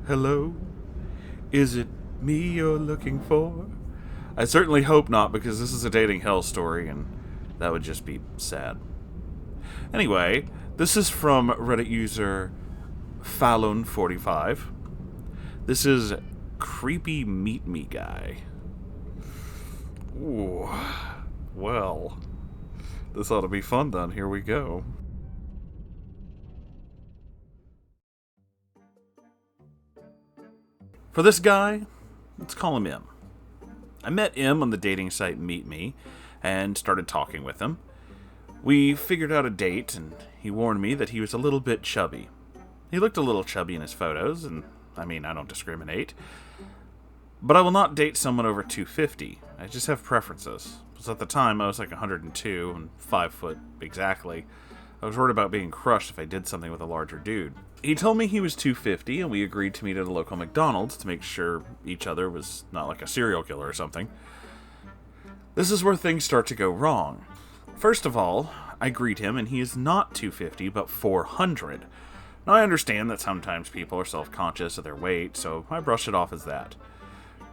Hello? Is it me you're looking for? I certainly hope not, because this is a dating hell story, and that would just be sad. Anyway, this is from Reddit user Fallon45. This is Creepy MeetMe Guy. Ooh, well, this ought to be fun then. Here we go. For this guy, let's call him M. I met M on the dating site MeetMe and started talking with him. We figured out a date, and he warned me that he was a little bit chubby. He looked a little chubby in his photos, and I don't discriminate. But I will not date someone over 250. I just have preferences. Because at the time, I was like 102 and 5 foot exactly. I was worried about being crushed if I did something with a larger dude. He told me he was 250, and we agreed to meet at a local McDonald's to make sure each other was not like a serial killer or something. This is where things start to go wrong. First of all, I greet him, and he is not 250, but 400. Now, I understand that sometimes people are self-conscious of their weight, so I brush it off as that.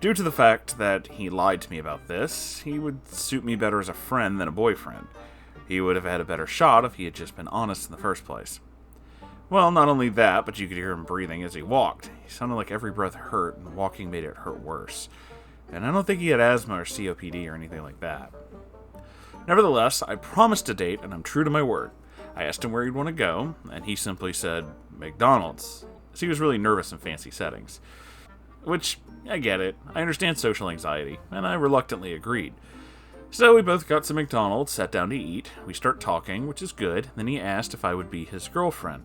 Due to the fact that he lied to me about this, he would suit me better as a friend than a boyfriend. He would have had a better shot if he had just been honest in the first place. Well, not only that, but you could hear him breathing as he walked. He sounded like every breath hurt, and walking made it hurt worse. And I don't think he had asthma or COPD or anything like that. Nevertheless, I promised a date, and I'm true to my word. I asked him where he'd want to go, and he simply said, McDonald's, as he was really nervous in fancy settings. Which, I get it. I understand social anxiety, and I reluctantly agreed. So we both got some McDonald's, sat down to eat. We start talking, which is good. Then he asked if I would be his girlfriend,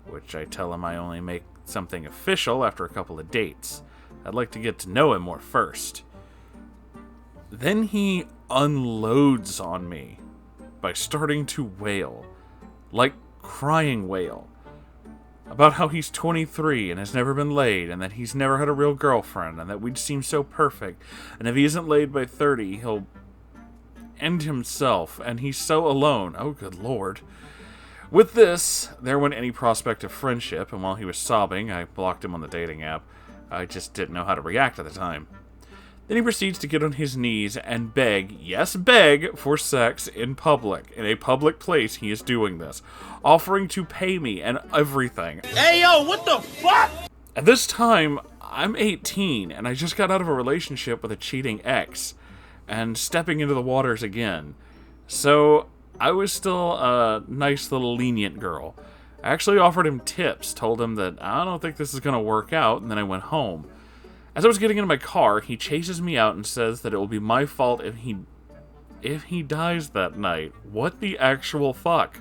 which I tell him I only make something official after a couple of dates. I'd like to get to know him more first. Then he unloads on me by starting to wail, like crying wail, about how he's 23 and has never been laid, and that he's never had a real girlfriend, and that we'd seem so perfect, and if he isn't laid by 30, he'll end himself, and he's so alone. Oh, good lord. With this, there went any prospect of friendship, and while he was sobbing, I blocked him on the dating app. I just didn't know how to react at the time. Then he proceeds to get on his knees and beg, yes, beg, for sex in public. In a public place, he is doing this, offering to pay me and everything. Hey, yo, what the fuck? At this time, I'm 18, and I just got out of a relationship with a cheating ex, and stepping into the waters again. So, I was still a nice little lenient girl. I actually offered him tips, told him that I don't think this is going to work out, and then I went home. As I was getting into my car, he chases me out and says that it will be my fault if he dies that night. What the actual fuck?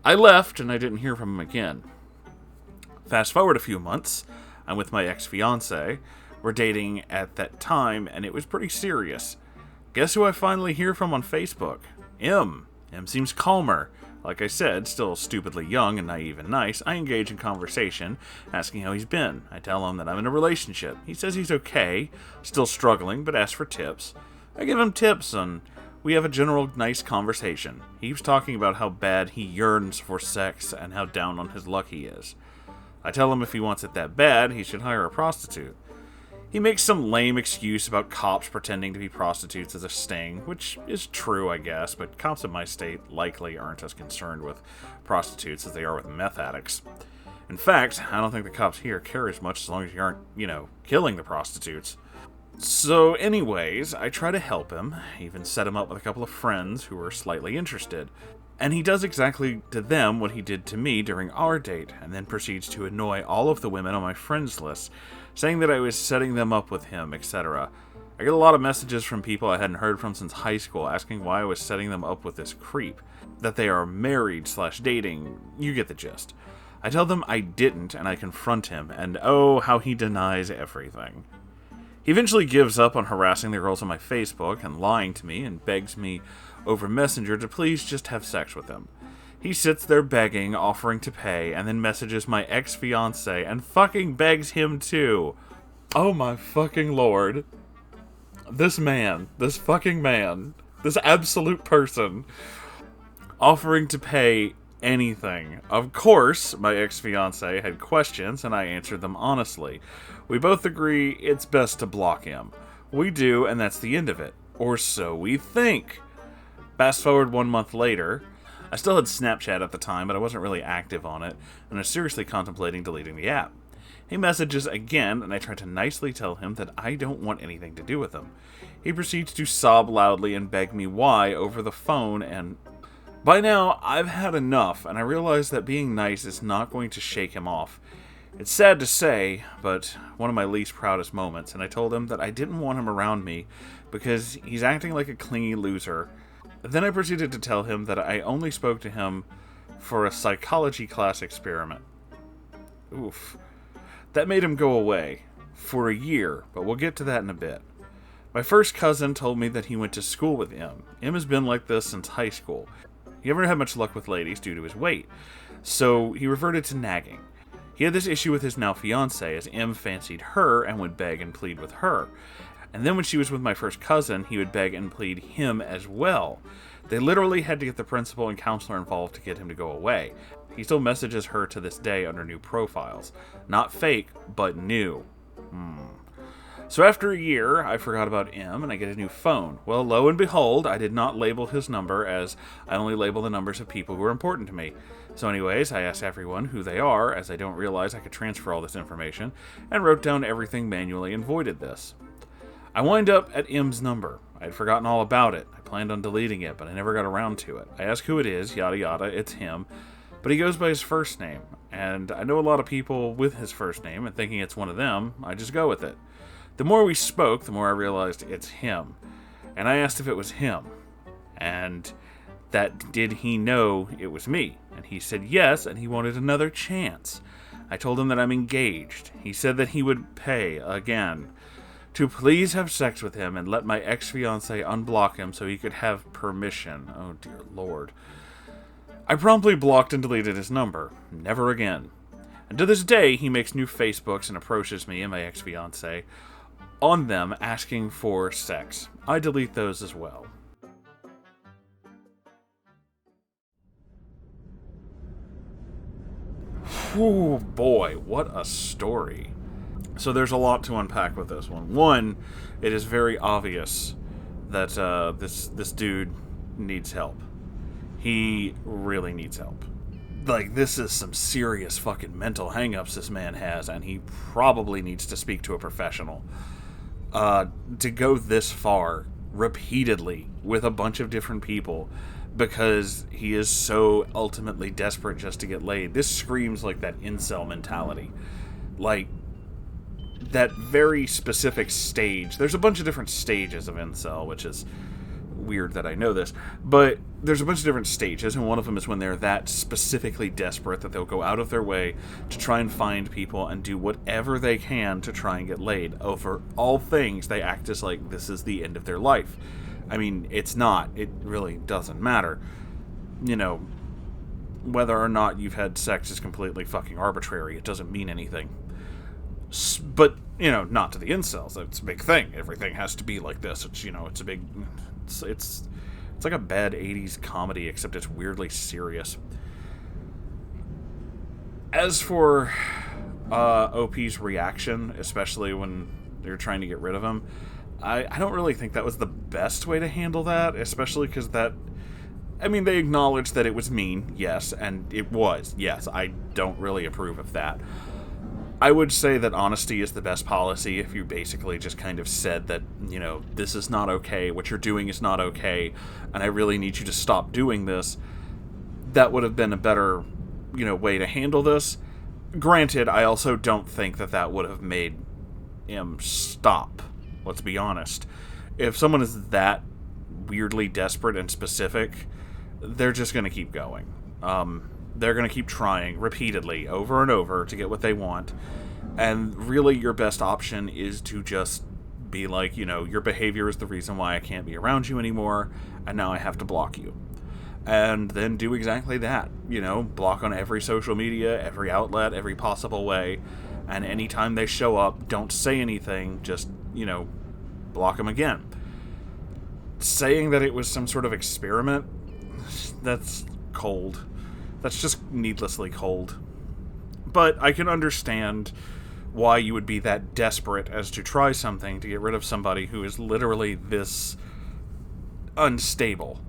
I left, and I didn't hear from him again. Fast forward a few months, I'm with my ex-fiancé. We're dating at that time, and it was pretty serious. Guess who I finally hear from on Facebook? M. M seems calmer. Like I said, still stupidly young and naive and nice, I engage in conversation, asking how he's been. I tell him that I'm in a relationship. He says he's okay, still struggling, but asks for tips. I give him tips, and we have a general nice conversation. He keeps talking about how bad he yearns for sex and how down on his luck he is. I tell him if he wants it that bad, he should hire a prostitute. He makes some lame excuse about cops pretending to be prostitutes as a sting, which is true, I guess, but cops in my state likely aren't as concerned with prostitutes as they are with meth addicts. In fact, I don't think the cops here care as much as long as you aren't, killing the prostitutes. So anyways, I try to help him, even set him up with a couple of friends who were slightly interested. And he does exactly to them what he did to me during our date, and then proceeds to annoy all of the women on my friends list, saying that I was setting them up with him, etc. I get a lot of messages from people I hadn't heard from since high school asking why I was setting them up with this creep, that they are married/dating, you get the gist. I tell them I didn't, and I confront him, and oh, how he denies everything. He eventually gives up on harassing the girls on my Facebook and lying to me, and begs me over Messenger to please just have sex with him. He sits there begging, offering to pay, and then messages my ex-fiancé and fucking begs him too. Oh my fucking lord. This fucking man, this absolute person, offering to pay anything. Of course, my ex-fiancé had questions, and I answered them honestly. We both agree it's best to block him. We do, and that's the end of it. Or so we think. Fast forward 1 month later. I still had Snapchat at the time, but I wasn't really active on it, and was seriously contemplating deleting the app. He messages again, and I try to nicely tell him that I don't want anything to do with him. He proceeds to sob loudly and beg me why over the phone, and by now, I've had enough, and I realize that being nice is not going to shake him off. It's sad to say, but one of my least proudest moments, and I told him that I didn't want him around me because he's acting like a clingy loser. Then I proceeded to tell him that I only spoke to him for a psychology class experiment. Oof. That made him go away. For a year, but we'll get to that in a bit. My first cousin told me that he went to school with M. M has been like this since high school. He never had much luck with ladies due to his weight, so he reverted to nagging. He had this issue with his now fiancée, as M fancied her and would beg and plead with her. And then when she was with my first cousin, he would beg and plead him as well. They literally had to get the principal and counselor involved to get him to go away. He still messages her to this day under new profiles. Not fake, but new. So after a year, I forgot about M and I get a new phone. Well, lo and behold, I did not label his number, as I only label the numbers of people who are important to me. So anyways, I asked everyone who they are, as I don't realize I could transfer all this information, and wrote down everything manually and voided this. I wind up at M's number. I had forgotten all about it. I planned on deleting it, but I never got around to it. I ask who it is, yada yada, it's him, but he goes by his first name, and I know a lot of people with his first name, and thinking it's one of them, I just go with it. The more we spoke, the more I realized it's him, and I asked if it was him, and that did he know it was me, and he said yes, and he wanted another chance. I told him that I'm engaged. He said that he would pay, again, to please have sex with him and let my ex-fiancé unblock him so he could have permission. Oh dear Lord. I promptly blocked and deleted his number. Never again. And to this day, he makes new Facebooks and approaches me and my ex-fiancé on them asking for sex. I delete those as well. Oh boy, what a story. So there's a lot to unpack with this one. One, it is very obvious that this dude needs help. He really needs help. Like, this is some serious fucking mental hangups this man has, and he probably needs to speak to a professional. To go this far repeatedly with a bunch of different people because he is so ultimately desperate just to get laid. This screams like that incel mentality. Like, that very specific stage. There's a bunch of different stages of incel, which is weird that I know this, but there's a bunch of different stages, and one of them is when they're that specifically desperate that they'll go out of their way to try and find people and do whatever they can to try and get laid. Over all things, they act as like this is the end of their life. I mean, it's not. It really doesn't matter. You know, whether or not you've had sex is completely fucking arbitrary. It doesn't mean anything. But, you know, not to the incels. It's a big thing. Everything has to be like this. It's, you know, it's a big... It's like a bad 80s comedy, except it's weirdly serious. As for OP's reaction, especially when they're trying to get rid of him, I don't really think that was the best way to handle that, especially because that... I mean, they acknowledged that it was mean, yes, and it was, yes. I don't really approve of that. I would say that honesty is the best policy if you basically just kind of said that, you know, this is not okay, what you're doing is not okay, and I really need you to stop doing this. That would have been a better, you know, way to handle this. Granted, I also don't think that that would have made him stop. Let's be honest. If someone is that weirdly desperate and specific, they're just going to keep going. They're going to keep trying repeatedly over and over to get what they want. And really your best option is to just be like, you know, your behavior is the reason why I can't be around you anymore, and now I have to block you. And then do exactly that. You know, block on every social media, every outlet, every possible way. And anytime they show up, don't say anything, just, you know, block them again. Saying that it was some sort of experiment, that's cold. That's just needlessly cold. But I can understand why you would be that desperate as to try something to get rid of somebody who is literally this unstable.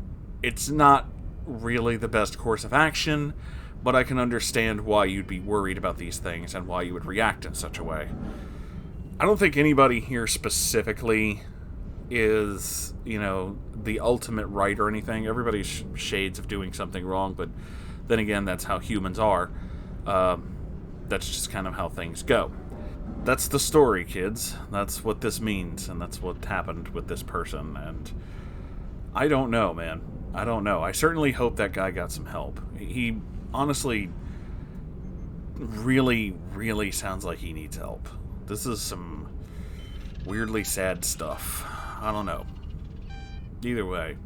It's not really the best course of action, but I can understand why you'd be worried about these things and why you would react in such a way. I don't think anybody here specifically is, the ultimate right or anything. Everybody's shades of doing something wrong, but then again, that's how humans are. That's just kind of how things go. That's the story, kids. That's what this means, and that's what happened with this person, and I don't know, man. I don't know. I certainly hope that guy got some help. He honestly really, really sounds like he needs help. This is some weirdly sad stuff. I don't know. Either way,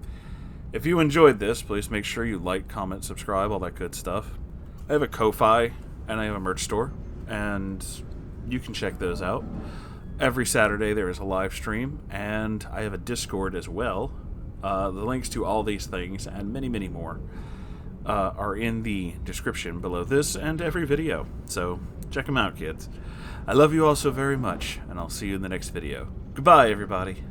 if you enjoyed this, please make sure you like, comment, subscribe, all that good stuff. I have a Ko-Fi, and I have a merch store, and you can check those out. Every Saturday there is a live stream, and I have a Discord as well. The links to all these things and many, many more are in the description below this and every video. So check them out, kids. I love you all so very much, and I'll see you in the next video. Goodbye, everybody.